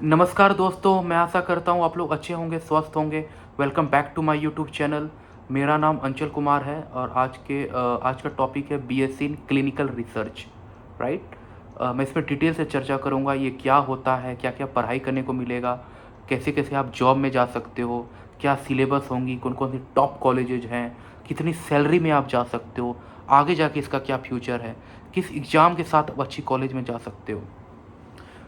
नमस्कार दोस्तों, मैं आशा करता हूँ आप लोग अच्छे होंगे, स्वस्थ होंगे। Welcome back to my YouTube channel. मेरा नाम अंचल कुमार है और आज का टॉपिक है BSc in clinical research. Right. मैं इसमें डिटेल से चर्चा करूँगा, ये क्या होता है, क्या क्या पढ़ाई करने को मिलेगा, कैसे कैसे आप जॉब में जा सकते हो, क्या सिलेबस होंगी, कौन कौन सी टॉप कॉलेजेज हैं, कितनी सैलरी में आप जा सकते हो, आगे जाके इसका क्या फ्यूचर है, किस एग्ज़ाम के साथ आप अच्छी कॉलेज में जा सकते हो।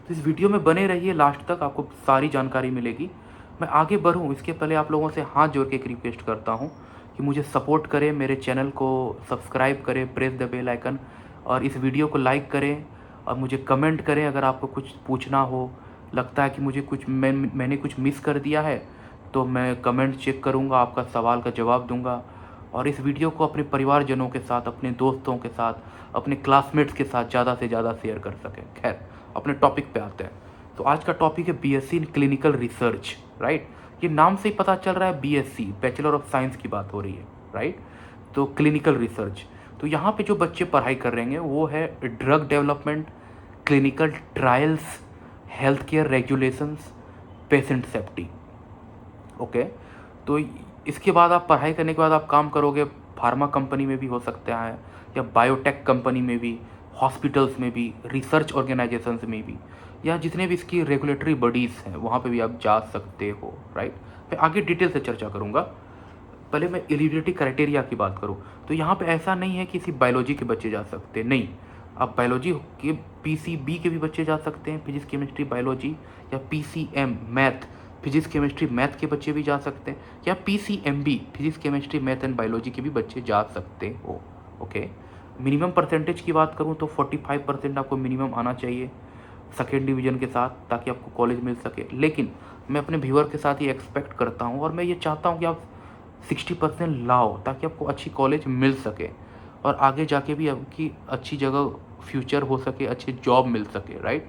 तो इस वीडियो में बने रहिए लास्ट तक, आपको सारी जानकारी मिलेगी। मैं आगे बढ़ूँ इसके पहले आप लोगों से हाथ जोड़ के एक रिक्वेस्ट करता हूँ कि मुझे सपोर्ट करें, मेरे चैनल को सब्सक्राइब करें, प्रेस द बेल आइकन, और इस वीडियो को लाइक करें और मुझे कमेंट करें अगर आपको कुछ पूछना हो, लगता है कि मुझे मैंने कुछ मिस कर दिया है तो मैं कमेंट चेक करूँगा, आपका सवाल का जवाब दूँगा। और इस वीडियो को अपने परिवारजनों के साथ, अपने दोस्तों के साथ, अपने क्लासमेट्स के साथ ज़्यादा से ज़्यादा शेयर कर सकें। खैर, अपने टॉपिक पे आते हैं। तो आज का टॉपिक है BSc in clinical research. Right. ये नाम से ही पता चल रहा है, बीएससी बैचलर ऑफ साइंस की बात हो रही है। राइट। तो क्लिनिकल रिसर्च, तो यहाँ पे जो बच्चे पढ़ाई कर रहे हैं वो है drug development, clinical trials, health care regulations, patient safety. Okay. तो इसके बाद आप पढ़ाई करने के बाद आप काम करोगे, फार्मा कंपनी में भी हो सकता है, या बायोटेक कंपनी में भी, हॉस्पिटल्स में भी, रिसर्च ऑर्गेनाइजेशंस में भी, या जितने भी इसकी रेगुलेटरी बॉडीज़ हैं वहाँ पे भी आप जा सकते हो। राइट। मैं आगे डिटेल से चर्चा करूँगा। पहले मैं एलिजिबिलिटी क्राइटेरिया की बात करूँ तो यहाँ पे ऐसा नहीं है कि सिर्फ बायोलॉजी के बच्चे जा सकते, नहीं। आप बायोलॉजी के पीसीबी के भी बच्चे जा सकते हैं, फिजिक्स केमिस्ट्री बायोलॉजी, या PCM math, physics chemistry math के बच्चे भी जा सकते हैं, या PCMB physics chemistry math and biology के भी बच्चे जा सकते हो। ओके। मिनिमम परसेंटेज की बात करूँ तो 45% आपको मिनिमम आना चाहिए सेकेंड डिवीज़न के साथ, ताकि आपको कॉलेज मिल सके। लेकिन मैं अपने व्यूअर के साथ ये एक्सपेक्ट करता हूँ और मैं ये चाहता हूँ कि आप 60% लाओ, ताकि आपको अच्छी कॉलेज मिल सके और आगे जाके भी आपकी अच्छी जगह फ्यूचर हो सके, अच्छी जॉब मिल सके। राइट।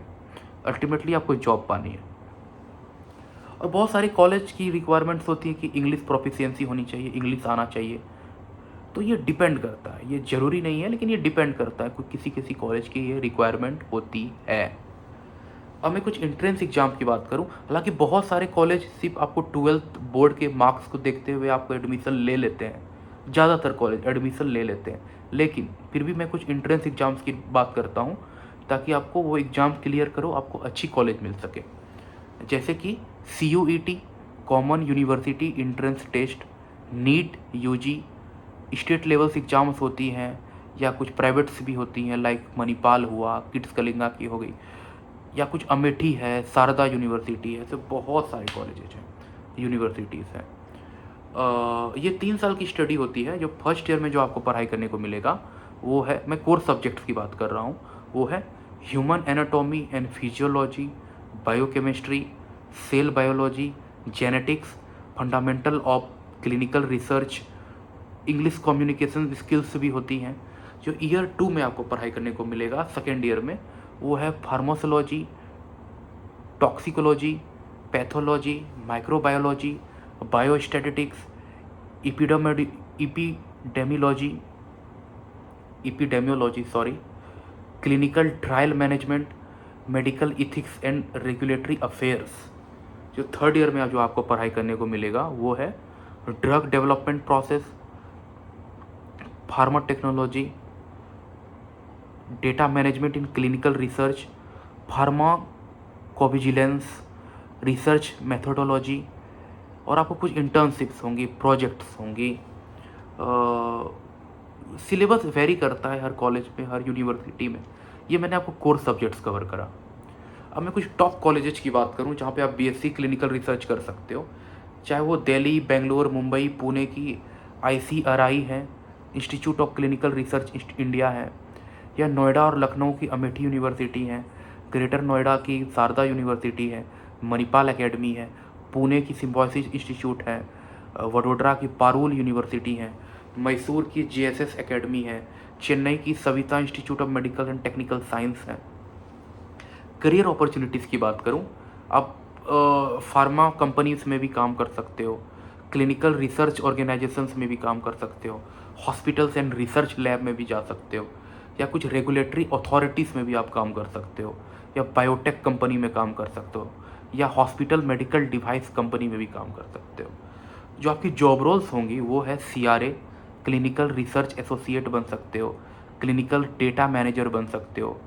अल्टीमेटली आपको जॉब पानी है। और बहुत सारी कॉलेज की रिक्वायरमेंट्स होती है कि इंग्लिश प्रोफिशिएंसी होनी चाहिए, इंग्लिश आना चाहिए। तो ये डिपेंड करता है, ये ज़रूरी नहीं है लेकिन ये डिपेंड करता है, कोई किसी किसी कॉलेज की ये रिक्वायरमेंट होती है। अब मैं कुछ एंट्रेंस एग्जाम की बात करूं, हालांकि बहुत सारे कॉलेज सिर्फ आपको 12th बोर्ड के मार्क्स को देखते हुए आपको एडमिशन ले लेते हैं, ज़्यादातर कॉलेज एडमिशन ले लेते हैं। लेकिन फिर भी मैं कुछ एंट्रेंस एग्जाम्स की बात करता हूं, ताकि आपको वो एग्ज़ाम क्लियर करो, आपको अच्छी कॉलेज मिल सके। जैसे कि CUET, common university entrance test, NEET UG, state levels exams होती हैं, या कुछ प्राइवेट्स भी होती हैं, लाइक मणिपाल हुआ, किड्स कलिंगा की हो गई, या कुछ अमेठी है, शारदा यूनिवर्सिटी है। ऐसे बहुत सारे कॉलेजेज हैं, यूनिवर्सिटीज़ हैं। ये 3 साल की स्टडी होती है। जो फर्स्ट ईयर में जो आपको पढ़ाई करने को मिलेगा वो है, मैं कोर सब्जेक्ट्स की बात कर रहा हूँ, वो है human anatomy and physiology, biochemistry, cell biology, genetics, fundamental of clinical research, English communication skills भी होती हैं। जो ईयर 2 में आपको पढ़ाई करने को मिलेगा सेकेंड ईयर में, वो है pharmacology, toxicology, pathology, microbiology, biostatistics, epidemiology epidemiology sorry, clinical trial management, medical ethics and regulatory affairs. जो थर्ड ईयर में जो आपको पढ़ाई करने को मिलेगा वो है drug development process, pharma technology, data management in clinical research, pharmacovigilance, research methodology, और आपको कुछ इंटर्नशिप्स होंगी, प्रोजेक्ट्स होंगी। सिलेबस वेरी करता है हर कॉलेज में, हर यूनिवर्सिटी में। ये मैंने आपको कोर सब्जेक्ट्स कवर करा। अब मैं कुछ टॉप कॉलेजेस की बात करूं जहाँ पे आप बीएससी क्लिनिकल रिसर्च कर सकते हो, चाहे वो दिल्ली, बेंगलोर, मुंबई, पुणे की ICRI है, institute of clinical research India है, या नोएडा और लखनऊ की अमेठी यूनिवर्सिटी है, ग्रेटर नोएडा की शारदा यूनिवर्सिटी है, मणिपाल एकेडमी है, पुणे की सिम्बोसिस इंस्टीट्यूट है, वडोदरा की पारुल यूनिवर्सिटी है, मैसूर की JSS एकेडमी है, चेन्नई की Savita institute of medical and technical science है। करियर अपॉर्चुनिटीज़ की बात करूं, आप फार्मा कंपनीज में भी काम कर सकते हो, क्लिनिकल रिसर्च ऑर्गेनाइजेशंस में भी काम कर सकते हो, हॉस्पिटल्स एंड रिसर्च लैब में भी जा सकते हो, या कुछ रेगुलेटरी अथॉरिटीज़ में भी आप काम कर सकते हो, या बायोटेक कंपनी में काम कर सकते हो, या हॉस्पिटल मेडिकल डिवाइस कंपनी में भी काम कर सकते हो। जो आपकी जॉब रोल्स होंगी वो है CRA, क्लिनिकल रिसर्च एसोसिएट बन सकते हो, क्लिनिकल डेटा मैनेजर बन सकते हो,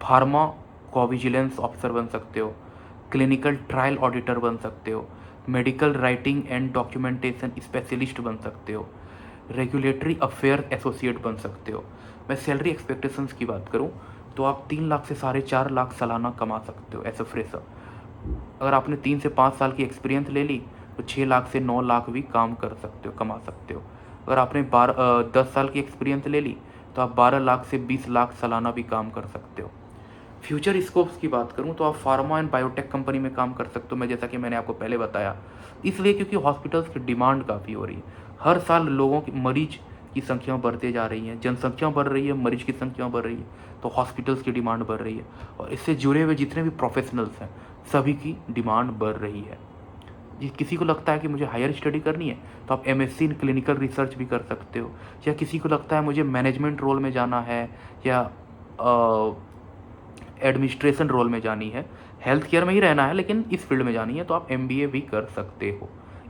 फार्मा कॉविजिलेंस ऑफिसर बन सकते हो, क्लिनिकल ट्रायल ऑडिटर बन सकते हो, medical writing and documentation specialist बन सकते हो, रेगुलेटरी अफेयर एसोसिएट बन सकते हो। मैं सैलरी एक्सपेक्टेशंस की बात करूं तो आप 3 लाख से 4.5 लाख सालाना कमा सकते हो एज अ फ्रेशर। अगर आपने 3 से 5 साल की एक्सपीरियंस ले ली तो 6 लाख से 9 लाख भी काम कर सकते हो, कमा सकते हो। अगर आपने 10 साल की एक्सपीरियंस ले ली तो आप 12 लाख से 20 लाख सालाना भी काम कर सकते हो। फ्यूचर स्कोप्स की बात करूं तो आप फार्मा एंड बायोटेक कंपनी में काम कर सकते हो, मैं जैसा कि मैंने आपको पहले बताया। इसलिए क्योंकि हॉस्पिटल्स की डिमांड काफ़ी हो रही है। हर साल लोगों की मरीज की संख्या बढ़ते जा रही है, जनसंख्या बढ़ रही है, मरीज की संख्या बढ़ रही है, तो हॉस्पिटल्स की डिमांड बढ़ रही है। और इससे जुड़े हुए जितने भी प्रोफेशनल्स हैं सभी की डिमांड बढ़ रही है। किसी को लगता है कि मुझे हायर स्टडी करनी है तो आप MSc इन क्लिनिकल रिसर्च भी कर सकते हो। या किसी को लगता है मुझे मैनेजमेंट रोल में जाना है या एडमिनिस्ट्रेशन रोल में जानी है, हेल्थ केयर में ही रहना है लेकिन इस फील्ड में जानी है, तो आप MBA भी कर सकते हो।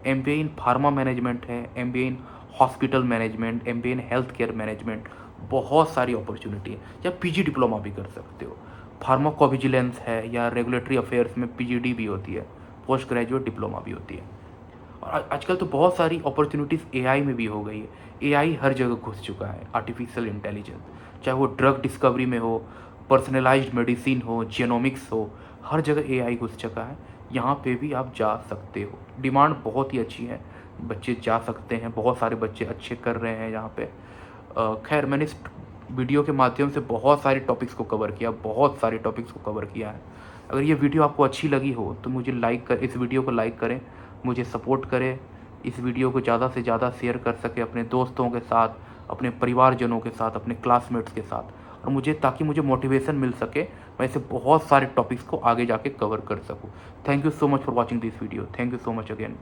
MBA इन फार्मा मैनेजमेंट है, MBA in hospital management, MBA in health care management, बहुत सारी अपॉर्चुनिटी है। या PG डिप्लोमा भी कर सकते हो। फार्माकोविजिलेंस है या रेगुलेटरी अफेयर्स में PGD भी होती है, पोस्ट ग्रेजुएट डिप्लोमा भी होती है। और आजकल तो बहुत सारी अपॉर्चुनिटीज़ AI में भी हो गई है। AI हर जगह घुस चुका है, आर्टिफिशियल इंटेलिजेंस, चाहे वो ड्रग डिस्कवरी में हो, पर्सनलाइज्ड मेडिसिन हो, जेनोमिक्स हो, हर जगह AI घुस चुका है। यहाँ पे भी आप जा सकते हो, डिमांड बहुत ही अच्छी है, बच्चे जा सकते हैं, बहुत सारे बच्चे अच्छे कर रहे हैं यहाँ पे। खैर मैंने इस वीडियो के माध्यम से बहुत सारे टॉपिक्स को कवर किया, बहुत सारे टॉपिक्स को कवर किया है। अगर ये वीडियो आपको अच्छी लगी हो तो मुझे इस वीडियो को लाइक करें, मुझे सपोर्ट करें, इस वीडियो को ज़्यादा से ज़्यादा शेयर कर सके अपने दोस्तों के साथ, अपने परिवारजनों के साथ, अपने क्लासमेट्स के साथ, और ताकि मुझे मोटिवेशन मिल सके, मैं ऐसे बहुत सारे टॉपिक्स को आगे जाके कवर कर सकूँ। Thank you so much for watching this video. Thank you so much again.